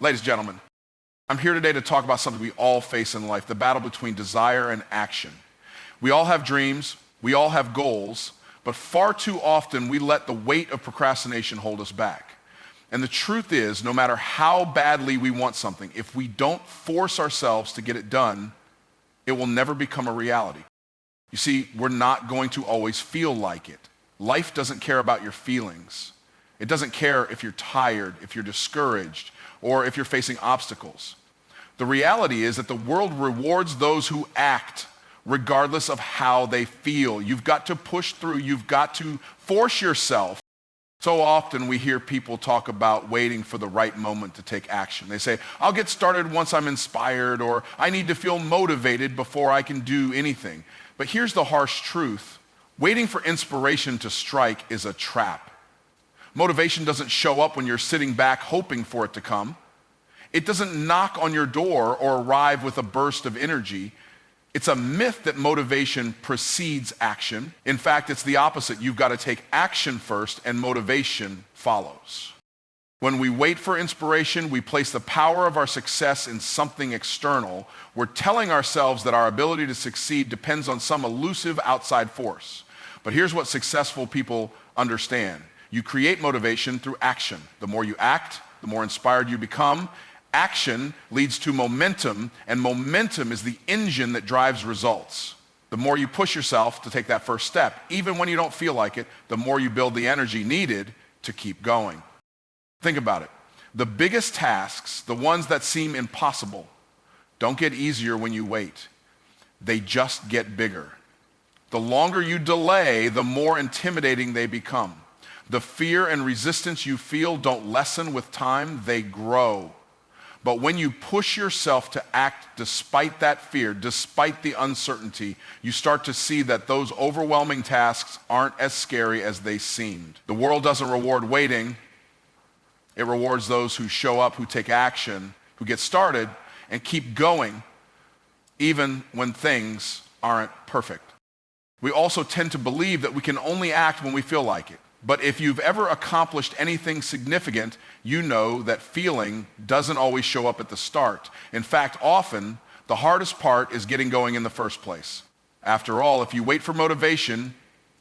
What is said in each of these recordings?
Ladies and gentlemen, I'm here today to talk about something we all face in life, the battle between desire and action. We all have dreams, we all have goals, but far too often we let the weight of procrastination hold us back. And the truth is, no matter how badly we want something, if we don't force ourselves to get it done, it will never become a reality. You see, we're not going to always feel like it. Life doesn't care about your feelings. It doesn't care if you're tired, if you're discouraged, or if you're facing obstacles. The reality is that the world rewards those who act regardless of how they feel. You've got to push through. You've got to force yourself. So often we hear people talk about waiting for the right moment to take action. They say, I'll get started once I'm inspired, or I need to feel motivated before I can do anything. But here's the harsh truth. Waiting for inspiration to strike is a trap. Motivation doesn't show up when you're sitting back hoping for it to come. It doesn't knock on your door or arrive with a burst of energy. It's a myth that motivation precedes action. In fact, it's the opposite. You've got to take action first and motivation follows. When we wait for inspiration, we place the power of our success in something external. We're telling ourselves that our ability to succeed depends on some elusive outside force. But here's what successful people understand. You create motivation through action. The more you act, the more inspired you become. Action leads to momentum, and momentum is the engine that drives results. The more you push yourself to take that first step, even when you don't feel like it, the more you build the energy needed to keep going. Think about it. The biggest tasks, the ones that seem impossible, don't get easier when you wait. They just get bigger. The longer you delay, the more intimidating they become. The fear and resistance you feel don't lessen with time, they grow. But when you push yourself to act despite that fear, despite the uncertainty, you start to see that those overwhelming tasks aren't as scary as they seemed. The world doesn't reward waiting. It rewards those who show up, who take action, who get started, and keep going, even when things aren't perfect. We also tend to believe that we can only act when we feel like it. But if you've ever accomplished anything significant, you know that feeling doesn't always show up at the start. In fact, often, the hardest part is getting going in the first place. After all, if you wait for motivation,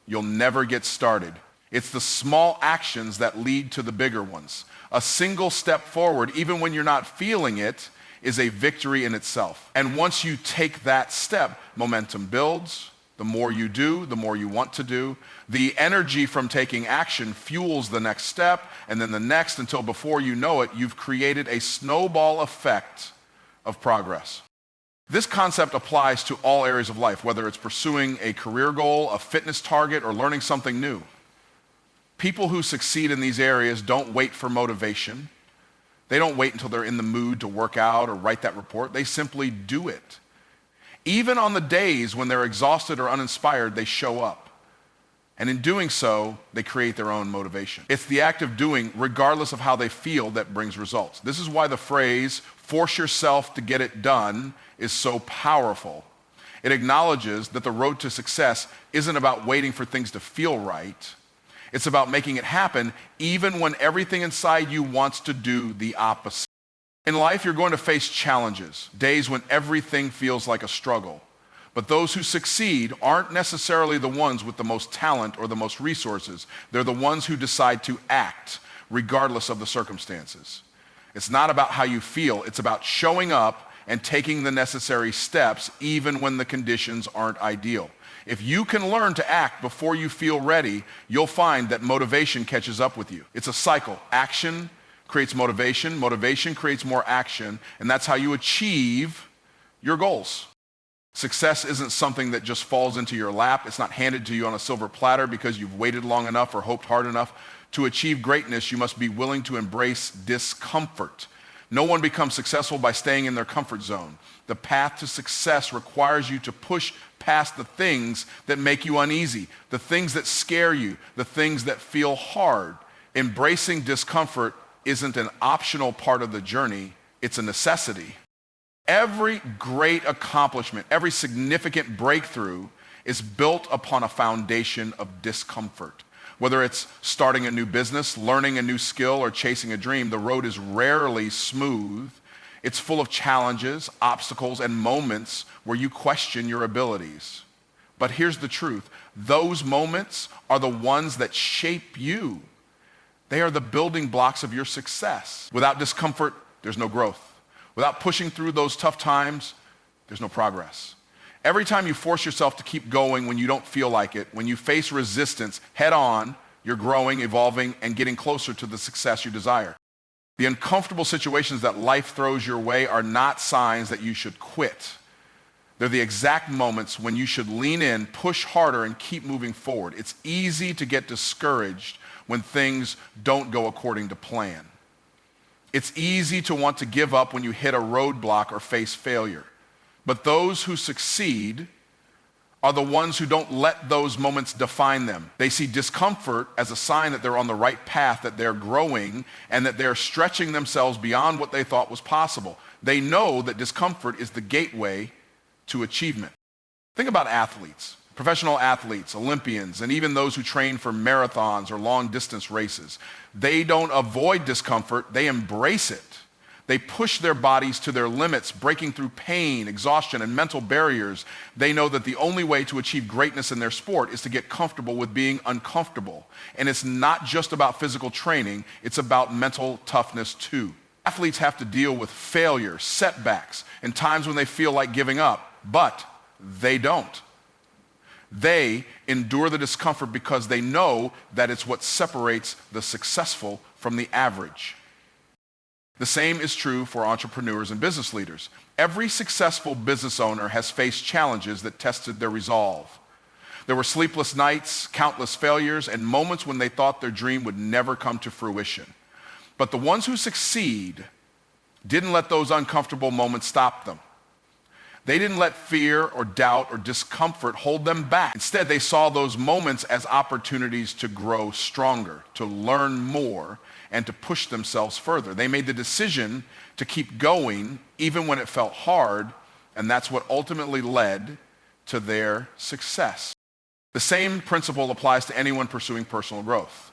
you'll never get started. It's the small actions that lead to the bigger ones. A single step forward, even when you're not feeling it, is a victory in itself. And once you take that step, momentum builds. The more you do, the more you want to do. The energy from taking action fuels the next step, and then the next, until before you know it, you've created a snowball effect of progress. This concept applies to all areas of life, whether it's pursuing a career goal, a fitness target, or learning something new. People who succeed in these areas don't wait for motivation. They don't wait until they're in the mood to work out or write that report. They simply do it. Even on the days when they're exhausted or uninspired, they show up. And in doing so, they create their own motivation. It's the act of doing, regardless of how they feel, that brings results. This is why the phrase, force yourself to get it done, is so powerful. It acknowledges that the road to success isn't about waiting for things to feel right. It's about making it happen even when everything inside you wants to do the opposite. In life, you're going to face challenges, days when everything feels like a struggle. But those who succeed aren't necessarily the ones with the most talent or the most resources. They're the ones who decide to act regardless of the circumstances. It's not about how you feel. It's about showing up and taking the necessary steps even when the conditions aren't ideal. If you can learn to act before you feel ready, you'll find that motivation catches up with you. It's a cycle. Action creates motivation, motivation creates more action, and that's how you achieve your goals. Success isn't something that just falls into your lap. It's not handed to you on a silver platter because you've waited long enough or hoped hard enough. To achieve greatness, you must be willing to embrace discomfort. No one becomes successful by staying in their comfort zone. The path to success requires you to push past the things that make you uneasy, the things that scare you, the things that feel hard. Embracing discomfort isn't an optional part of the journey, it's a necessity. Every great accomplishment, every significant breakthrough is built upon a foundation of discomfort. Whether it's starting a new business, learning a new skill, or chasing a dream, the road is rarely smooth. It's full of challenges, obstacles, and moments where you question your abilities. But here's the truth. Those moments are the ones that shape you. They are the building blocks of your success. Without discomfort, there's no growth. Without pushing through those tough times, there's no progress. Every time you force yourself to keep going when you don't feel like it, when you face resistance head on, you're growing, evolving, and getting closer to the success you desire. The uncomfortable situations that life throws your way are not signs that you should quit. They're the exact moments when you should lean in, push harder, and keep moving forward. It's easy to get discouraged when things don't go according to plan. It's easy to want to give up when you hit a roadblock or face failure. But those who succeed are the ones who don't let those moments define them. They see discomfort as a sign that they're on the right path, that they're growing, and that they're stretching themselves beyond what they thought was possible. They know that discomfort is the gateway to achievement. Think about athletes, professional athletes, Olympians, and even those who train for marathons or long-distance races. They don't avoid discomfort, they embrace it. They push their bodies to their limits, breaking through pain, exhaustion, and mental barriers. They know that the only way to achieve greatness in their sport is to get comfortable with being uncomfortable. And it's not just about physical training, it's about mental toughness too. Athletes have to deal with failure, setbacks, and times when they feel like giving up, but they don't. They endure the discomfort because they know that it's what separates the successful from the average. The same is true for entrepreneurs and business leaders. Every successful business owner has faced challenges that tested their resolve. There were sleepless nights, countless failures, and moments when they thought their dream would never come to fruition. But the ones who succeed didn't let those uncomfortable moments stop them. They didn't let fear or doubt or discomfort hold them back. Instead, they saw those moments as opportunities to grow stronger, to learn more, and to push themselves further. They made the decision to keep going even when it felt hard, and that's what ultimately led to their success. The same principle applies to anyone pursuing personal growth.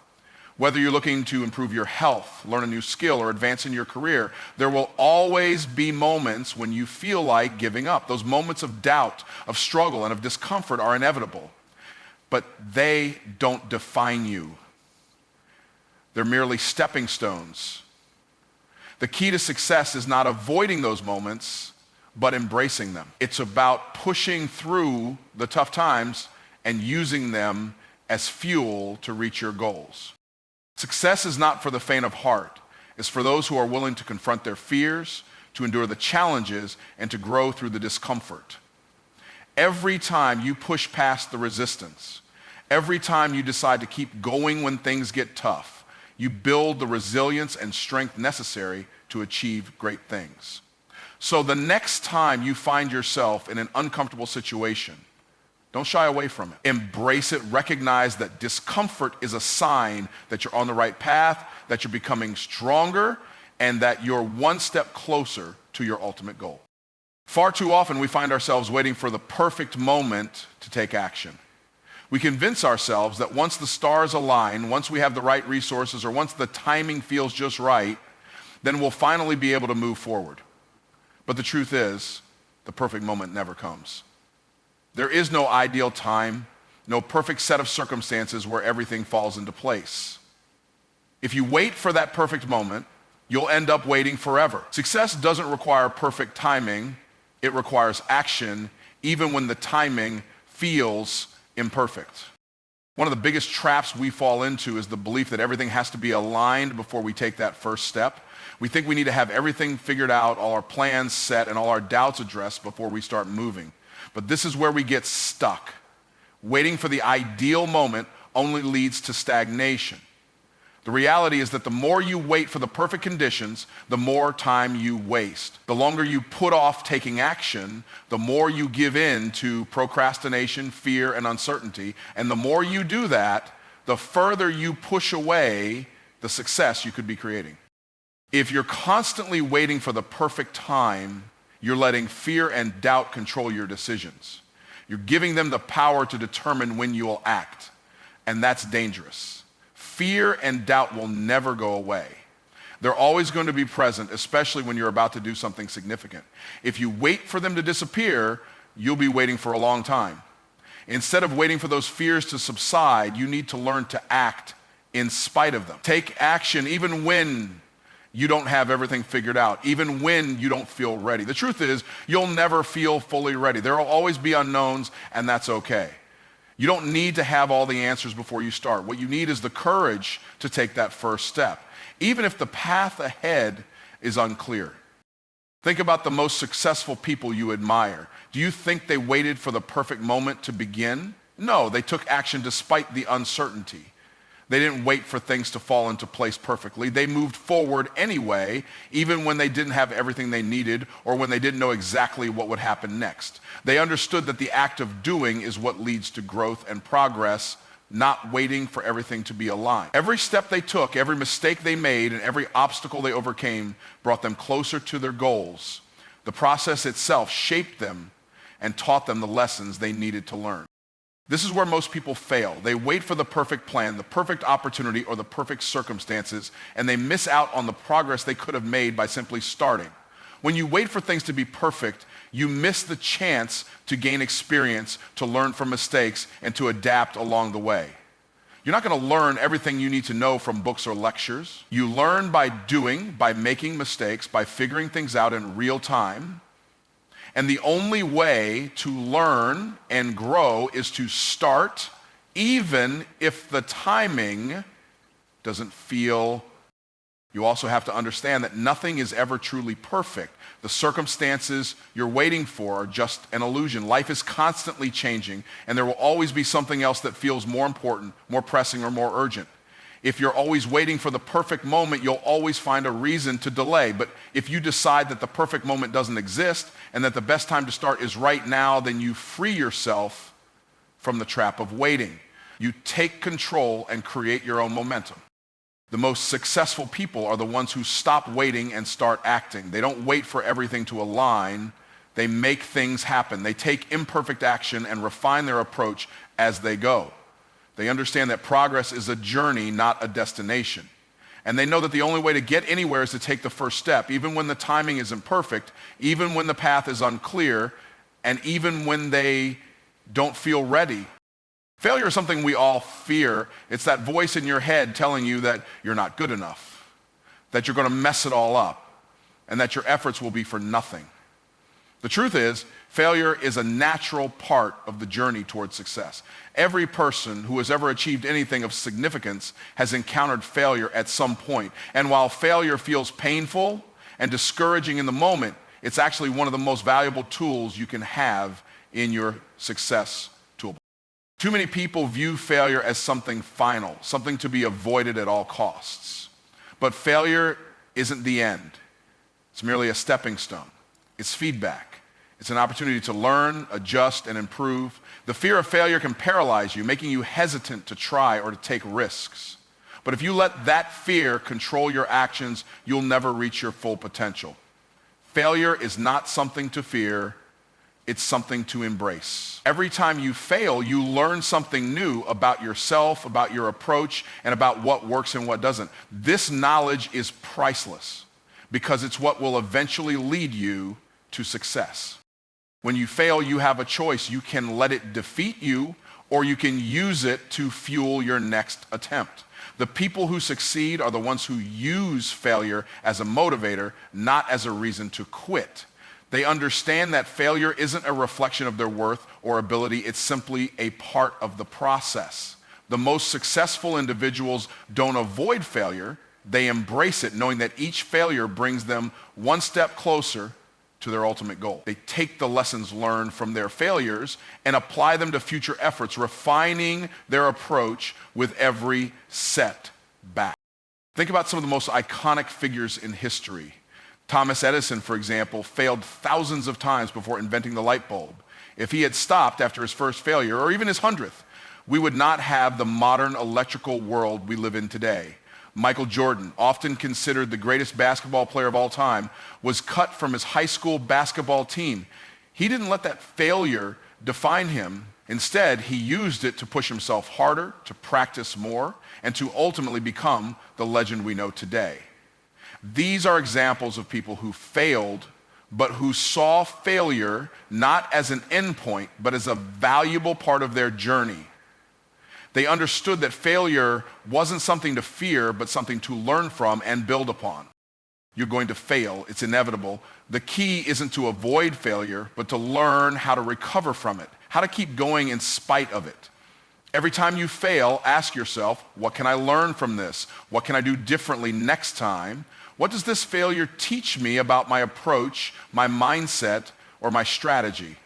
Whether you're looking to improve your health, learn a new skill, or advance in your career, there will always be moments when you feel like giving up. Those moments of doubt, of struggle, and of discomfort are inevitable, but they don't define you. They're merely stepping stones. The key to success is not avoiding those moments, but embracing them. It's about pushing through the tough times and using them as fuel to reach your goals. Success is not for the faint of heart. It's for those who are willing to confront their fears, to endure the challenges, and to grow through the discomfort. Every time you push past the resistance, every time you decide to keep going when things get tough, you build the resilience and strength necessary to achieve great things. So the next time you find yourself in an uncomfortable situation, don't shy away from it. Embrace it. Recognize that discomfort is a sign that you're on the right path, that you're becoming stronger, and that you're one step closer to your ultimate goal. Far too often we find ourselves waiting for the perfect moment to take action. We convince ourselves that once the stars align, once we have the right resources, or once the timing feels just right, then we'll finally be able to move forward. But the truth is, the perfect moment never comes. There is no ideal time, no perfect set of circumstances where everything falls into place. If you wait for that perfect moment, you'll end up waiting forever. Success doesn't require perfect timing. It requires action, even when the timing feels imperfect. One of the biggest traps we fall into is the belief that everything has to be aligned before we take that first step. We think we need to have everything figured out, all our plans set, and all our doubts addressed before we start moving. But this is where we get stuck. Waiting for the ideal moment only leads to stagnation. The reality is that the more you wait for the perfect conditions, the more time you waste. The longer you put off taking action, the more you give in to procrastination, fear, and uncertainty. And the more you do that, the further you push away the success you could be creating. If you're constantly waiting for the perfect time, you're letting fear and doubt control your decisions. You're giving them the power to determine when you'll act. and that's dangerous. Fear and doubt will never go away. They're always going to be present, especially when you're about to do something significant. If you wait for them to disappear, you'll be waiting for a long time. Instead of waiting for those fears to subside, you need to learn to act in spite of them. Take action even when you don't have everything figured out, even when you don't feel ready. The truth is, you'll never feel fully ready. There will always be unknowns, and that's okay. You don't need to have all the answers before you start. What you need is the courage to take that first step, even if the path ahead is unclear. Think about the most successful people you admire. Do you think they waited for the perfect moment to begin? No, they took action despite the uncertainty. They didn't wait for things to fall into place perfectly. They moved forward anyway, even when they didn't have everything they needed or when they didn't know exactly what would happen next. They understood that the act of doing is what leads to growth and progress, not waiting for everything to be aligned. Every step they took, every mistake they made, and every obstacle they overcame brought them closer to their goals. The process itself shaped them and taught them the lessons they needed to learn. This is where most people fail. They wait for the perfect plan, the perfect opportunity, or the perfect circumstances, and they miss out on the progress they could have made by simply starting. When you wait for things to be perfect, you miss the chance to gain experience, to learn from mistakes, and to adapt along the way. You're not going to learn everything you need to know from books or lectures. You learn by doing, by making mistakes, by figuring things out in real time. And the only way to learn and grow is to start, even if the timing doesn't feel. You also have to understand that nothing is ever truly perfect. The circumstances you're waiting for are just an illusion. Life is constantly changing, and there will always be something else that feels more important, more pressing, or more urgent. If you're always waiting for the perfect moment, you'll always find a reason to delay. But if you decide that the perfect moment doesn't exist and that the best time to start is right now, then you free yourself from the trap of waiting. You take control and create your own momentum. The most successful people are the ones who stop waiting and start acting. They don't wait for everything to align. They make things happen. They take imperfect action and refine their approach as they go. They understand that progress is a journey, not a destination. And they know that the only way to get anywhere is to take the first step, even when the timing isn't perfect, even when the path is unclear, and even when they don't feel ready. Failure is something we all fear. It's that voice in your head telling you that you're not good enough, that you're going to mess it all up, and that your efforts will be for nothing. The truth is, failure is a natural part of the journey towards success. Every person who has ever achieved anything of significance has encountered failure at some point. And while failure feels painful and discouraging in the moment, it's actually one of the most valuable tools you can have in your success toolbox. Too many people view failure as something final, something to be avoided at all costs. But failure isn't the end. It's merely a stepping stone. It's feedback. It's an opportunity to learn, adjust, and improve. The fear of failure can paralyze you, making you hesitant to try or to take risks. But if you let that fear control your actions, you'll never reach your full potential. Failure is not something to fear. It's something to embrace. Every time you fail, you learn something new about yourself, about your approach, and about what works and what doesn't. This knowledge is priceless because it's what will eventually lead you to success. When you fail, you have a choice. You can let it defeat you, or you can use it to fuel your next attempt. The people who succeed are the ones who use failure as a motivator, not as a reason to quit. They understand that failure isn't a reflection of their worth or ability. It's simply a part of the process. The most successful individuals don't avoid failure. They embrace it, knowing that each failure brings them one step closer to their ultimate goal. They take the lessons learned from their failures and apply them to future efforts, refining their approach with every setback. Think about some of the most iconic figures in history. Thomas Edison, for example, failed thousands of times before inventing the light bulb. If he had stopped after his first failure, or even his 100th, we would not have the modern electrical world we live in today. Michael Jordan, often considered the greatest basketball player of all time, was cut from his high school basketball team. He didn't let that failure define him. Instead, he used it to push himself harder, to practice more, and to ultimately become the legend we know today. These are examples of people who failed, but who saw failure not as an endpoint, but as a valuable part of their journey. They understood that failure wasn't something to fear, but something to learn from and build upon. You're going to fail. It's inevitable. The key isn't to avoid failure, but to learn how to recover from it, how to keep going in spite of it. Every time you fail, ask yourself, what can I learn from this? What can I do differently next time? What does this failure teach me about my approach, my mindset, or my strategy?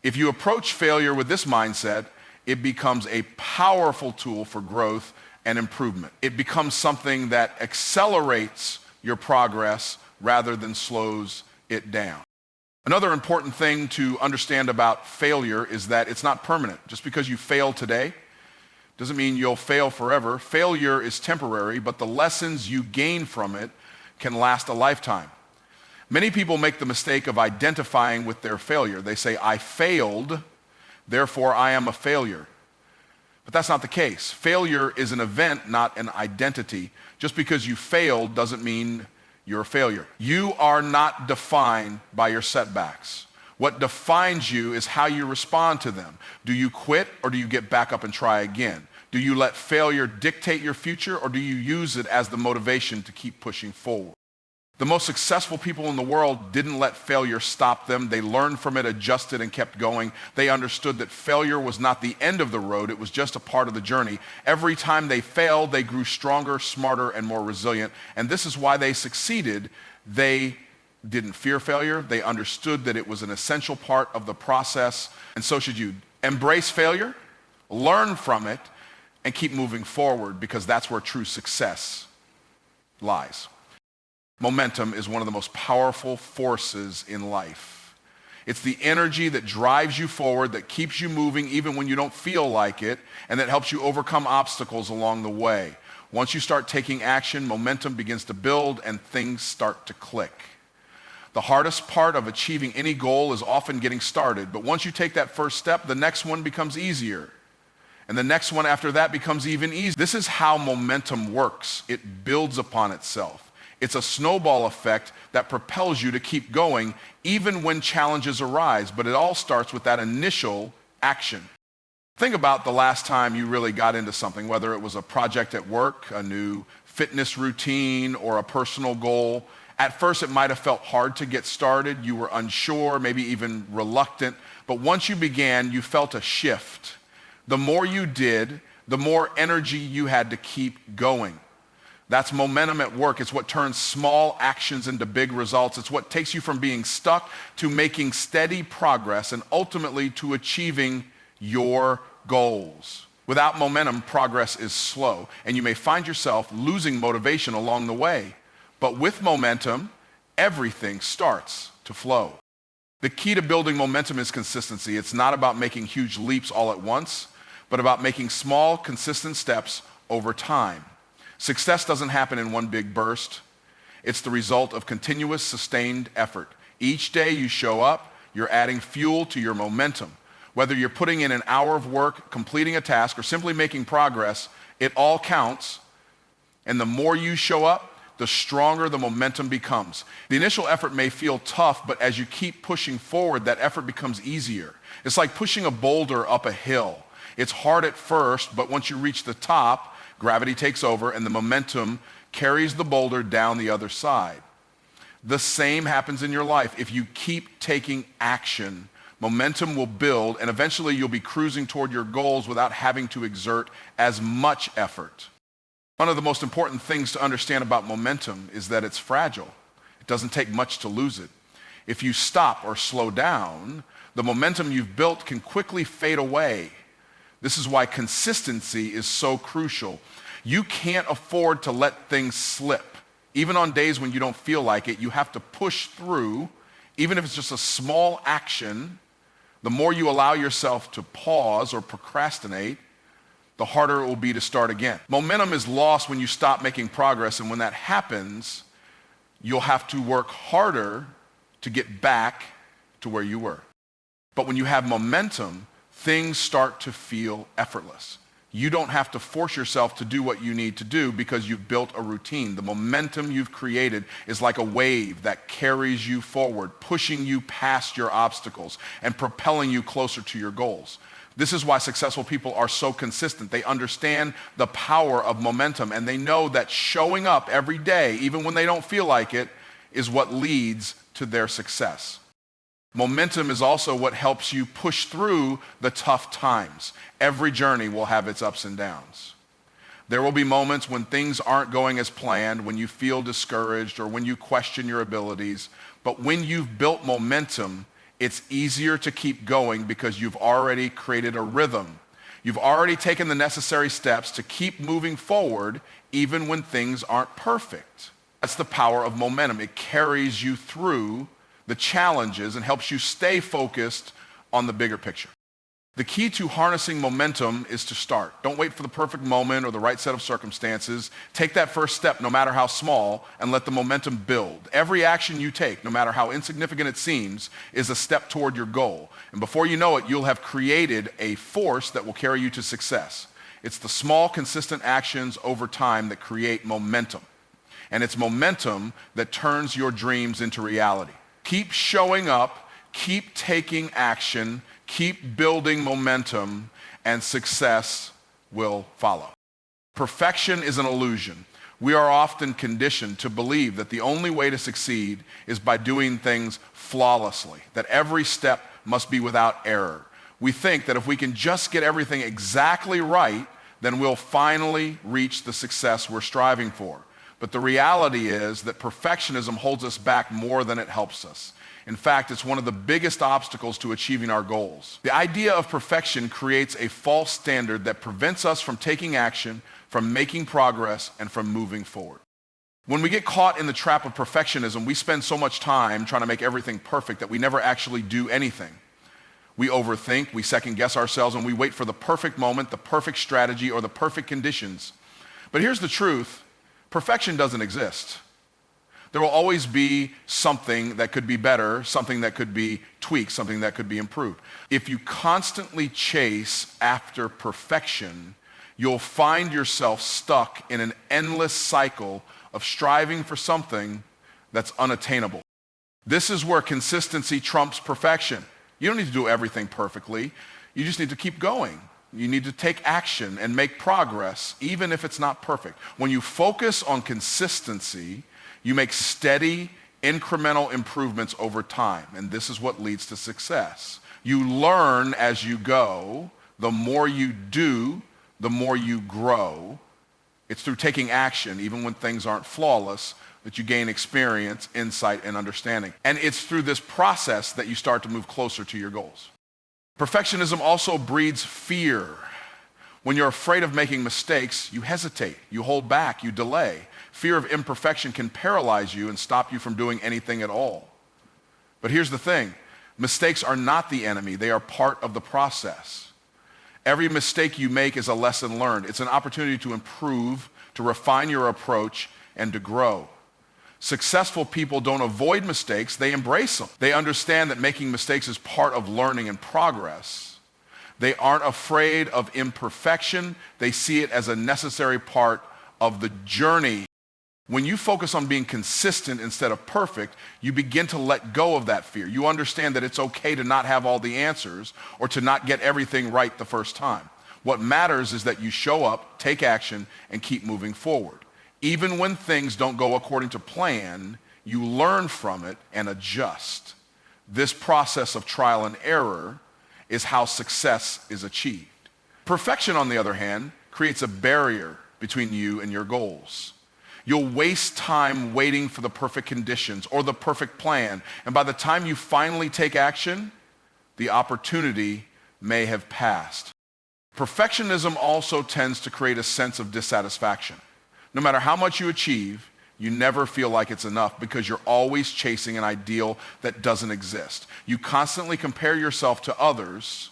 If you approach failure with this mindset, it becomes a powerful tool for growth and improvement. It becomes something that accelerates your progress rather than slows it down. Another important thing to understand about failure is that it's not permanent. Just because you fail today doesn't mean you'll fail forever. Failure is temporary, but the lessons you gain from it can last a lifetime. Many people make the mistake of identifying with their failure. They say, I failed, therefore I am a failure. But that's not the case. Failure is an event, not an identity. Just because you failed doesn't mean you're a failure. You are not defined by your setbacks. What defines you is how you respond to them. Do you quit or do you get back up and try again? Do you let failure dictate your future or do you use it as the motivation to keep pushing forward? The most successful people in the world didn't let failure stop them. They learned from it, adjusted, and kept going. They understood that failure was not the end of the road. It was just a part of the journey. Every time they failed, they grew stronger, smarter, and more resilient. And this is why they succeeded. They didn't fear failure. They understood that it was an essential part of the process. And so should you. Embrace failure, learn from it, and keep moving forward because that's where true success lies. Momentum is one of the most powerful forces in life. It's the energy that drives you forward, that keeps you moving even when you don't feel like it, and that helps you overcome obstacles along the way. Once you start taking action, momentum begins to build and things start to click. The hardest part of achieving any goal is often getting started, but once you take that first step, the next one becomes easier. And the next one after that becomes even easier. This is how momentum works. It builds upon itself. It's a snowball effect that propels you to keep going even when challenges arise, but it all starts with that initial action. Think about the last time you really got into something, whether it was a project at work, a new fitness routine, or a personal goal. At first, it might have felt hard to get started. You were unsure, maybe even reluctant, but once you began, you felt a shift. The more you did, the more energy you had to keep going. That's momentum at work. It's what turns small actions into big results. It's what takes you from being stuck to making steady progress and ultimately to achieving your goals. Without momentum, progress is slow, and you may find yourself losing motivation along the way. But with momentum, everything starts to flow. The key to building momentum is consistency. It's not about making huge leaps all at once, but about making small, consistent steps over time. Success doesn't happen in one big burst. It's the result of continuous, sustained effort. Each day you show up, you're adding fuel to your momentum. Whether you're putting in an hour of work, completing a task, or simply making progress, it all counts. And the more you show up, the stronger the momentum becomes. The initial effort may feel tough, but as you keep pushing forward, that effort becomes easier. It's like pushing a boulder up a hill. It's hard at first, but once you reach the top, gravity takes over and the momentum carries the boulder down the other side. The same happens in your life. If you keep taking action, momentum will build and eventually you'll be cruising toward your goals without having to exert as much effort. One of the most important things to understand about momentum is that it's fragile. It doesn't take much to lose it. If you stop or slow down, the momentum you've built can quickly fade away. This is why consistency is so crucial. You can't afford to let things slip. Even on days when you don't feel like it, you have to push through, even if it's just a small action. The more you allow yourself to pause or procrastinate, the harder it will be to start again. Momentum is lost when you stop making progress, and when that happens, you'll have to work harder to get back to where you were. But when you have momentum, things start to feel effortless. You don't have to force yourself to do what you need to do because you've built a routine. The momentum you've created is like a wave that carries you forward, pushing you past your obstacles and propelling you closer to your goals. This is why successful people are so consistent. They understand the power of momentum, and they know that showing up every day, even when they don't feel like it, is what leads to their success. Momentum is also what helps you push through the tough times. Every journey will have its ups and downs. There will be moments when things aren't going as planned, when you feel discouraged or when you question your abilities. But when you've built momentum, it's easier to keep going because you've already created a rhythm. You've already taken the necessary steps to keep moving forward even when things aren't perfect. That's the power of momentum. It carries you through the challenges and helps you stay focused on the bigger picture. The key to harnessing momentum is to start. Don't wait for the perfect moment or the right set of circumstances. Take that first step, no matter how small, and let the momentum build. Every action you take, no matter how insignificant it seems, is a step toward your goal. And before you know it, you'll have created a force that will carry you to success. It's the small, consistent actions over time that create momentum. And it's momentum that turns your dreams into reality. Keep showing up, keep taking action, keep building momentum, and success will follow. Perfection is an illusion. We are often conditioned to believe that the only way to succeed is by doing things flawlessly, that every step must be without error. We think that if we can just get everything exactly right, then we'll finally reach the success we're striving for. But the reality is that perfectionism holds us back more than it helps us. In fact, it's one of the biggest obstacles to achieving our goals. The idea of perfection creates a false standard that prevents us from taking action, from making progress, and from moving forward. When we get caught in the trap of perfectionism, we spend so much time trying to make everything perfect that we never actually do anything. We overthink, we second guess ourselves, and we wait for the perfect moment, the perfect strategy, or the perfect conditions. But here's the truth. Perfection doesn't exist. There will always be something that could be better, something that could be tweaked, something that could be improved. If you constantly chase after perfection, you'll find yourself stuck in an endless cycle of striving for something that's unattainable. This is where consistency trumps perfection. You don't need to do everything perfectly. You just need to keep going. You need to take action and make progress, even if it's not perfect. When you focus on consistency, you make steady, incremental improvements over time, and this is what leads to success. You learn as you go. The more you do, the more you grow. It's through taking action, even when things aren't flawless, that you gain experience, insight, and understanding. And it's through this process that you start to move closer to your goals. Perfectionism also breeds fear. When you're afraid of making mistakes, you hesitate, you hold back, you delay. Fear of imperfection can paralyze you and stop you from doing anything at all. But here's the thing. Mistakes are not the enemy. They are part of the process. Every mistake you make is a lesson learned. It's an opportunity to improve, to refine your approach, and to grow. Successful people don't avoid mistakes, they embrace them. They understand that making mistakes is part of learning and progress. They aren't afraid of imperfection. They see it as a necessary part of the journey. When you focus on being consistent instead of perfect, you begin to let go of that fear. You understand that it's okay to not have all the answers or to not get everything right the first time. What matters is that you show up, take action, and keep moving forward. Even when things don't go according to plan, you learn from it and adjust. This process of trial and error is how success is achieved. Perfection, on the other hand, creates a barrier between you and your goals. You'll waste time waiting for the perfect conditions or the perfect plan, and by the time you finally take action, the opportunity may have passed. Perfectionism also tends to create a sense of dissatisfaction. No matter how much you achieve, you never feel like it's enough because you're always chasing an ideal that doesn't exist. You constantly compare yourself to others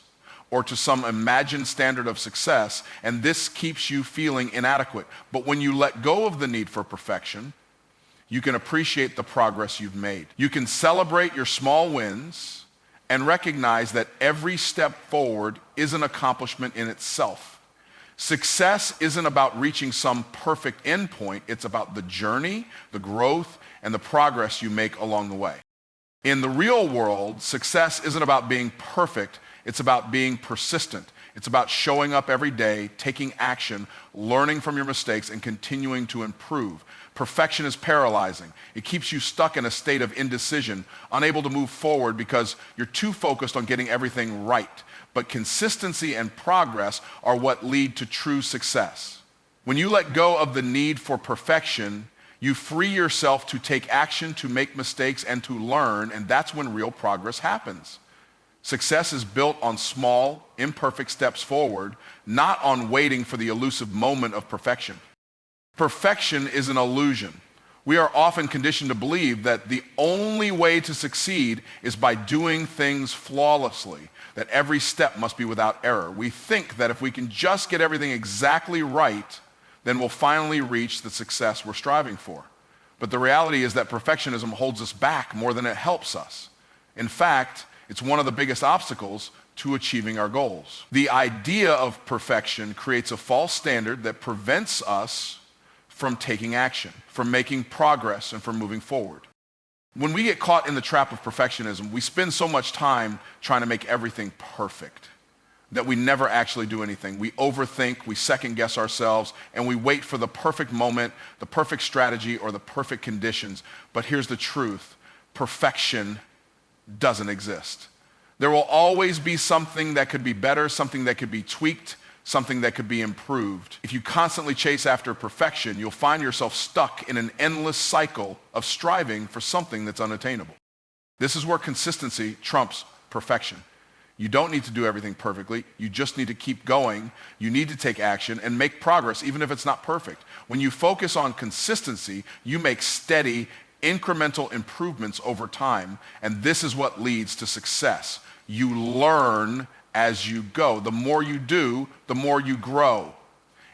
or to some imagined standard of success, and this keeps you feeling inadequate. But when you let go of the need for perfection, you can appreciate the progress you've made. You can celebrate your small wins and recognize that every step forward is an accomplishment in itself. Success isn't about reaching some perfect endpoint. It's about the journey, the growth, and the progress you make along the way. In the real world, success isn't about being perfect. It's about being persistent. It's about showing up every day, taking action, learning from your mistakes, and continuing to improve. Perfection is paralyzing. It keeps you stuck in a state of indecision, unable to move forward because you're too focused on getting everything right. But consistency and progress are what lead to true success. When you let go of the need for perfection, you free yourself to take action, to make mistakes, and to learn, and that's when real progress happens. Success is built on small, imperfect steps forward, not on waiting for the elusive moment of perfection. Perfection is an illusion. We are often conditioned to believe that the only way to succeed is by doing things flawlessly, that every step must be without error. We think that if we can just get everything exactly right, then we'll finally reach the success we're striving for. But the reality is that perfectionism holds us back more than it helps us. In fact, it's one of the biggest obstacles to achieving our goals. The idea of perfection creates a false standard that prevents us from taking action, from making progress, and from moving forward. When we get caught in the trap of perfectionism, we spend so much time trying to make everything perfect that we never actually do anything. We overthink, we second guess ourselves, and we wait for the perfect moment, the perfect strategy, or the perfect conditions. But here's the truth: perfection doesn't exist. There will always be something that could be better, something that could be tweaked, something that could be improved. If you constantly chase after perfection, you'll find yourself stuck in an endless cycle of striving for something that's unattainable. This is where consistency trumps perfection. You don't need to do everything perfectly. You just need to keep going. You need to take action and make progress, even if it's not perfect. When you focus on consistency, you make steady, incremental improvements over time, and this is what leads to success. You learn as you go. The more you do, the more you grow.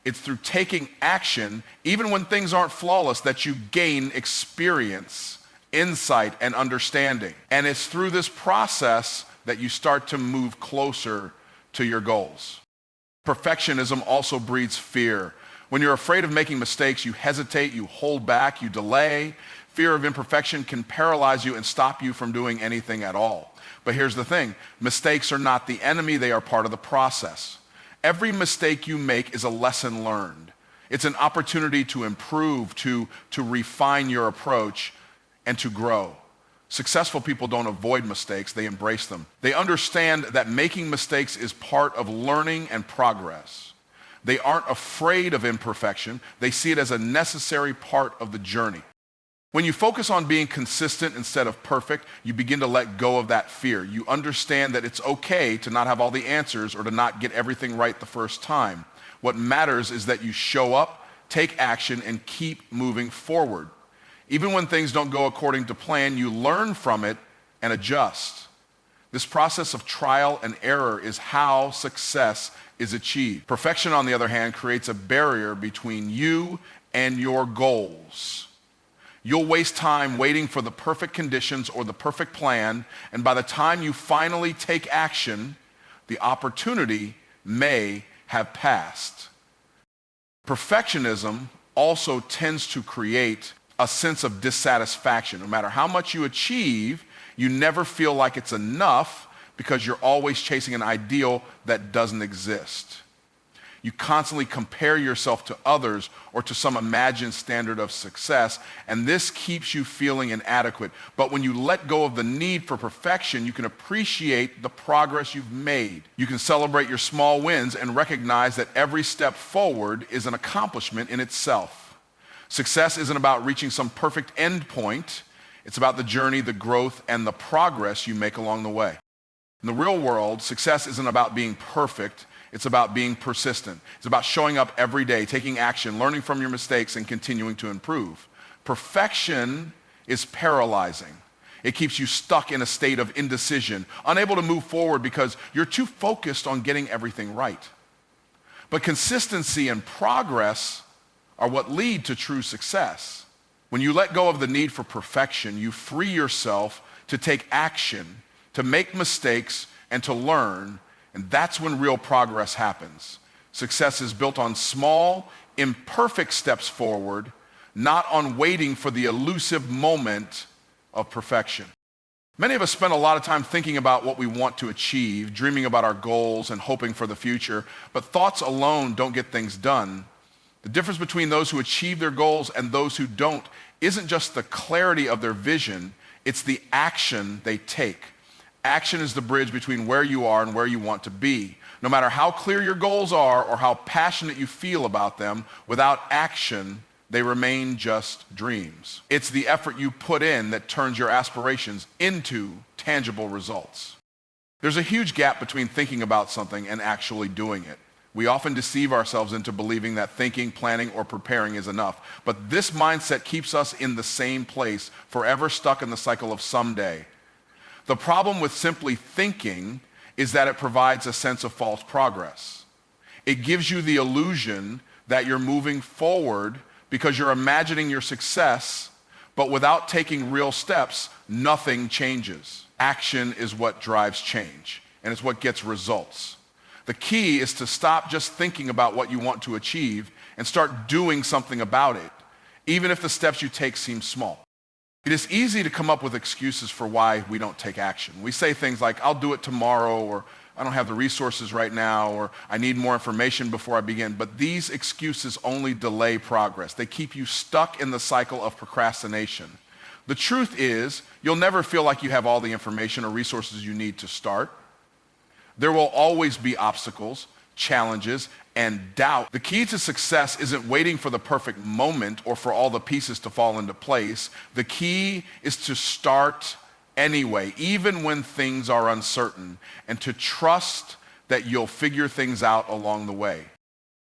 It's through taking action, even when things aren't flawless, that you gain experience, insight, and understanding. And it's through this process that you start to move closer to your goals. Perfectionism also breeds fear. When you're afraid of making mistakes, you hesitate, you hold back, you delay. Fear of imperfection can paralyze you and stop you from doing anything at all. But here's the thing: mistakes are not the enemy, they are part of the process. Every mistake you make is a lesson learned. It's an opportunity to improve, to refine your approach, and to grow. Successful people don't avoid mistakes, they embrace them. They understand that making mistakes is part of learning and progress. They aren't afraid of imperfection, they see it as a necessary part of the journey. When you focus on being consistent instead of perfect, you begin to let go of that fear. You understand that it's okay to not have all the answers or to not get everything right the first time. What matters is that you show up, take action, and keep moving forward. Even when things don't go according to plan, you learn from it and adjust. This process of trial and error is how success is achieved. Perfection, on the other hand, creates a barrier between you and your goals. You'll waste time waiting for the perfect conditions or the perfect plan, and by the time you finally take action, the opportunity may have passed. Perfectionism also tends to create a sense of dissatisfaction. No matter how much you achieve, you never feel like it's enough because you're always chasing an ideal that doesn't exist. You constantly compare yourself to others or to some imagined standard of success, and this keeps you feeling inadequate. But when you let go of the need for perfection, you can appreciate the progress you've made. You can celebrate your small wins and recognize that every step forward is an accomplishment in itself. Success isn't about reaching some perfect end point. It's about the journey, the growth, and the progress you make along the way. In the real world, success isn't about being perfect. It's about being persistent. It's about showing up every day, taking action, learning from your mistakes, and continuing to improve. Perfection is paralyzing. It keeps you stuck in a state of indecision, unable to move forward because you're too focused on getting everything right. But consistency and progress are what lead to true success. When you let go of the need for perfection, you free yourself to take action, to make mistakes, and to learn, and that's when real progress happens. Success is built on small, imperfect steps forward, not on waiting for the elusive moment of perfection. Many of us spend a lot of time thinking about what we want to achieve, dreaming about our goals and hoping for the future, but thoughts alone don't get things done. The difference between those who achieve their goals and those who don't isn't just the clarity of their vision, it's the action they take. Action is the bridge between where you are and where you want to be. No matter how clear your goals are or how passionate you feel about them, without action, they remain just dreams. It's the effort you put in that turns your aspirations into tangible results. There's a huge gap between thinking about something and actually doing it. We often deceive ourselves into believing that thinking, planning, or preparing is enough. But this mindset keeps us in the same place, forever stuck in the cycle of someday. The problem with simply thinking is that it provides a sense of false progress. It gives you the illusion that you're moving forward because you're imagining your success, but without taking real steps, nothing changes. Action is what drives change, and it's what gets results. The key is to stop just thinking about what you want to achieve and start doing something about it, even if the steps you take seem small. It is easy to come up with excuses for why we don't take action. We say things like, I'll do it tomorrow, or I don't have the resources right now, or I need more information before I begin. But these excuses only delay progress. They keep you stuck in the cycle of procrastination. The truth is, you'll never feel like you have all the information or resources you need to start. There will always be obstacles, challenges, and doubt. The key to success isn't waiting for the perfect moment or for all the pieces to fall into place. The key is to start anyway, even when things are uncertain, and to trust that you'll figure things out along the way.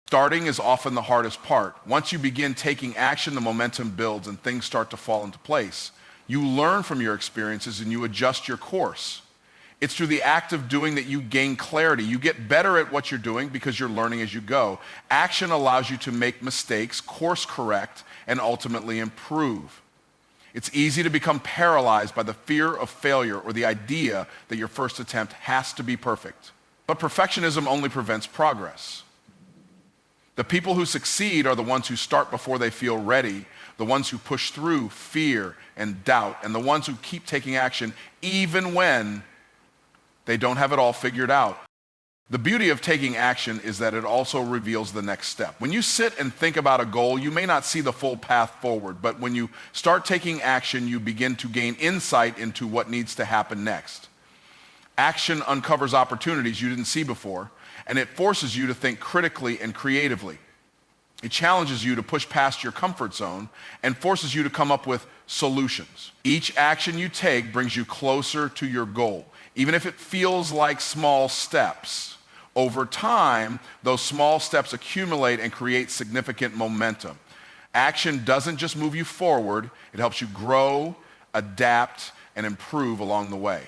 Starting is often the hardest part. Once you begin taking action, the momentum builds and things start to fall into place. You learn from your experiences and you adjust your course. It's through the act of doing that you gain clarity. You get better at what you're doing because you're learning as you go. Action allows you to make mistakes, course correct, and ultimately improve. It's easy to become paralyzed by the fear of failure or the idea that your first attempt has to be perfect. But perfectionism only prevents progress. The people who succeed are the ones who start before they feel ready, the ones who push through fear and doubt, and the ones who keep taking action even when they don't have it all figured out. The beauty of taking action is that it also reveals the next step. When you sit and think about a goal, you may not see the full path forward, but when you start taking action, you begin to gain insight into what needs to happen next. Action uncovers opportunities you didn't see before, and it forces you to think critically and creatively. It challenges you to push past your comfort zone and forces you to come up with solutions. Each action you take brings you closer to your goal, even if it feels like small steps. Over time, those small steps accumulate and create significant momentum. Action doesn't just move you forward, it helps you grow, adapt, and improve along the way.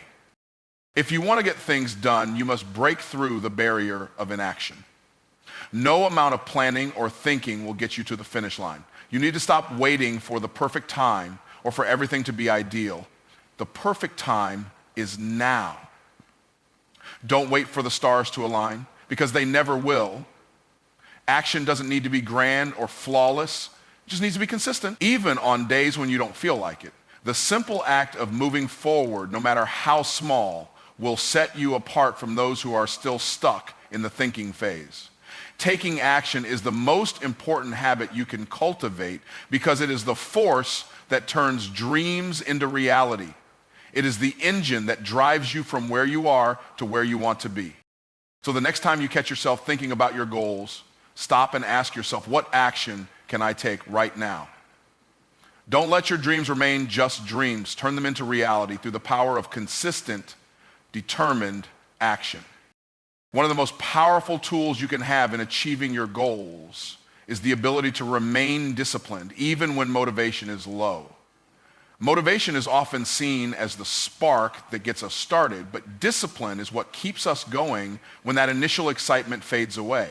If you want to get things done, you must break through the barrier of inaction. No amount of planning or thinking will get you to the finish line. You need to stop waiting for the perfect time or for everything to be ideal. The perfect time is now. Don't wait for the stars to align, because they never will. Action doesn't need to be grand or flawless. It just needs to be consistent, even on days when you don't feel like it. The simple act of moving forward, no matter how small, will set you apart from those who are still stuck in the thinking phase. Taking action is the most important habit you can cultivate because it is the force that turns dreams into reality. It is the engine that drives you from where you are to where you want to be. So the next time you catch yourself thinking about your goals, stop and ask yourself, what action can I take right now? Don't let your dreams remain just dreams. Turn them into reality through the power of consistent, determined action. One of the most powerful tools you can have in achieving your goals is the ability to remain disciplined, even when motivation is low. Motivation is often seen as the spark that gets us started, but discipline is what keeps us going when that initial excitement fades away.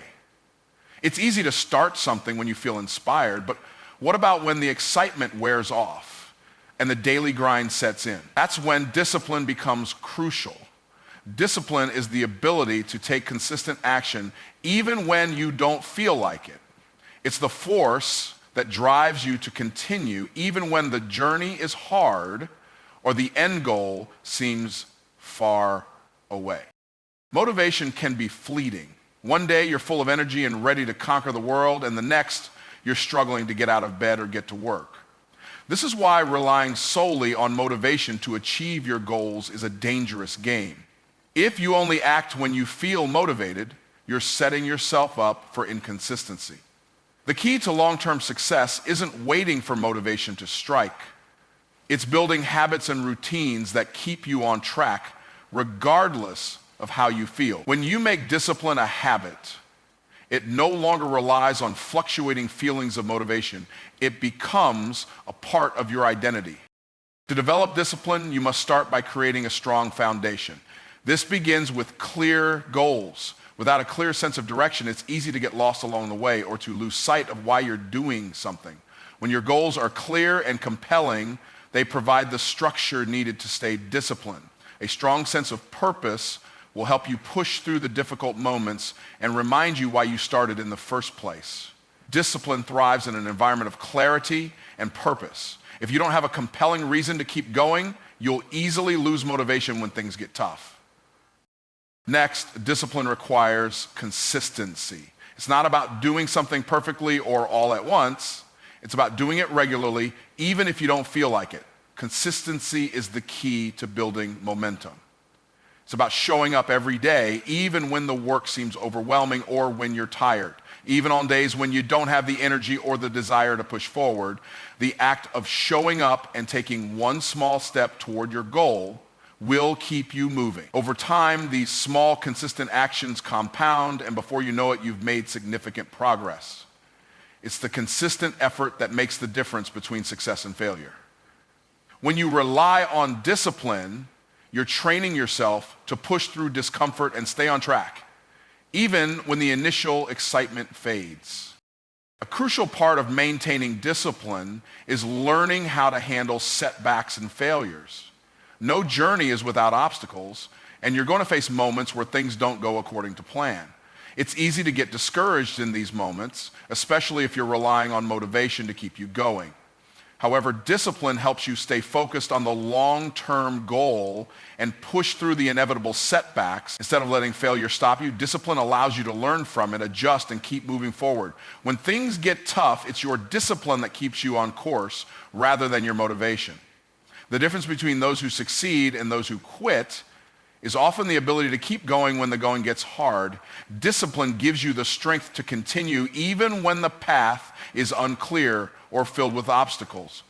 It's easy to start something when you feel inspired, but what about when the excitement wears off? and the daily grind sets in. That's when discipline becomes crucial. Discipline is the ability to take consistent action even when you don't feel like it. It's the force that drives you to continue even when the journey is hard or the end goal seems far away. Motivation can be fleeting. One day you're full of energy and ready to conquer the world, and the next you're struggling to get out of bed or get to work. This is why relying solely on motivation to achieve your goals is a dangerous game. If you only act when you feel motivated, you're setting yourself up for inconsistency. The key to long-term success isn't waiting for motivation to strike. It's building habits and routines that keep you on track regardless of how you feel. When you make discipline a habit, it no longer relies on fluctuating feelings of motivation. It becomes a part of your identity. To develop discipline, you must start by creating a strong foundation. This begins with clear goals. Without a clear sense of direction, it's easy to get lost along the way or to lose sight of why you're doing something. When your goals are clear and compelling, they provide the structure needed to stay disciplined. A strong sense of purpose will help you push through the difficult moments and remind you why you started in the first place. Discipline thrives in an environment of clarity and purpose. If you don't have a compelling reason to keep going, you'll easily lose motivation when things get tough. Next, discipline requires consistency. It's not about doing something perfectly or all at once. It's about doing it regularly, even if you don't feel like it. Consistency is the key to building momentum. It's about showing up every day, even when the work seems overwhelming or when you're tired. Even on days when you don't have the energy or the desire to push forward, the act of showing up and taking one small step toward your goal will keep you moving. Over time, these small, consistent actions compound, and before you know it, you've made significant progress. It's the consistent effort that makes the difference between success and failure. When you rely on discipline, you're training yourself to push through discomfort and stay on track, even when the initial excitement fades. A crucial part of maintaining discipline is learning how to handle setbacks and failures. No journey is without obstacles, and you're going to face moments where things don't go according to plan. It's easy to get discouraged in these moments, especially if you're relying on motivation to keep you going. However, discipline helps you stay focused on the long-term goal and push through the inevitable setbacks. Instead of letting failure stop you, discipline allows you to learn from it, adjust, and keep moving forward. When things get tough, it's your discipline that keeps you on course rather than your motivation. The difference between those who succeed and those who quit is often the ability to keep going when the going gets hard. Discipline gives you the strength to continue even when the path is unclear or filled with obstacles.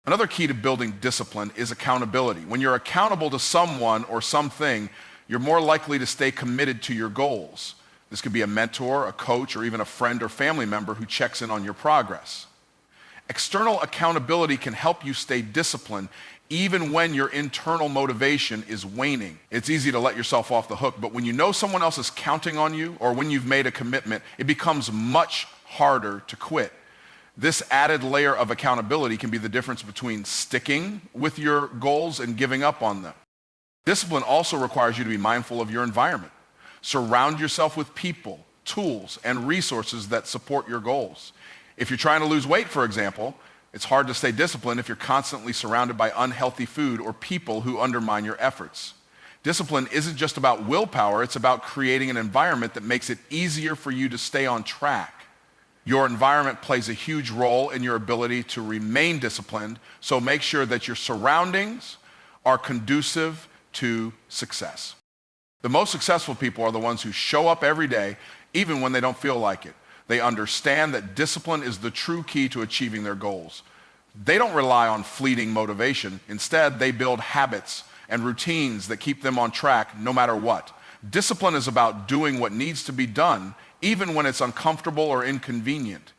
Another key to building discipline is accountability. When you're accountable to someone or something, you're more likely to stay committed to your goals. This could be a mentor, a coach, or even a friend or family member who checks in on your progress. External accountability can help you stay disciplined even when your internal motivation is waning. It's easy to let yourself off the hook, but when you know someone else is counting on you or when you've made a commitment, it becomes much harder to quit. This added layer of accountability can be the difference between sticking with your goals and giving up on them. Discipline also requires you to be mindful of your environment. Surround yourself with people, tools, and resources that support your goals. If you're trying to lose weight, for example, it's hard to stay disciplined if you're constantly surrounded by unhealthy food or people who undermine your efforts. Discipline isn't just about willpower, it's about creating an environment that makes it easier for you to stay on track. Your environment plays a huge role in your ability to remain disciplined, so make sure that your surroundings are conducive to success. The most successful people are the ones who show up every day, even when they don't feel like it. They understand that discipline is the true key to achieving their goals. They don't rely on fleeting motivation. Instead, they build habits and routines that keep them on track no matter what. Discipline is about doing what needs to be done, even when it's uncomfortable or inconvenient.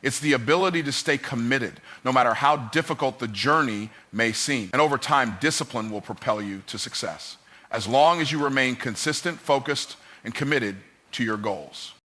It's the ability to stay committed, no matter how difficult the journey may seem. And over time, discipline will propel you to success, as long as you remain consistent, focused, and committed to your goals.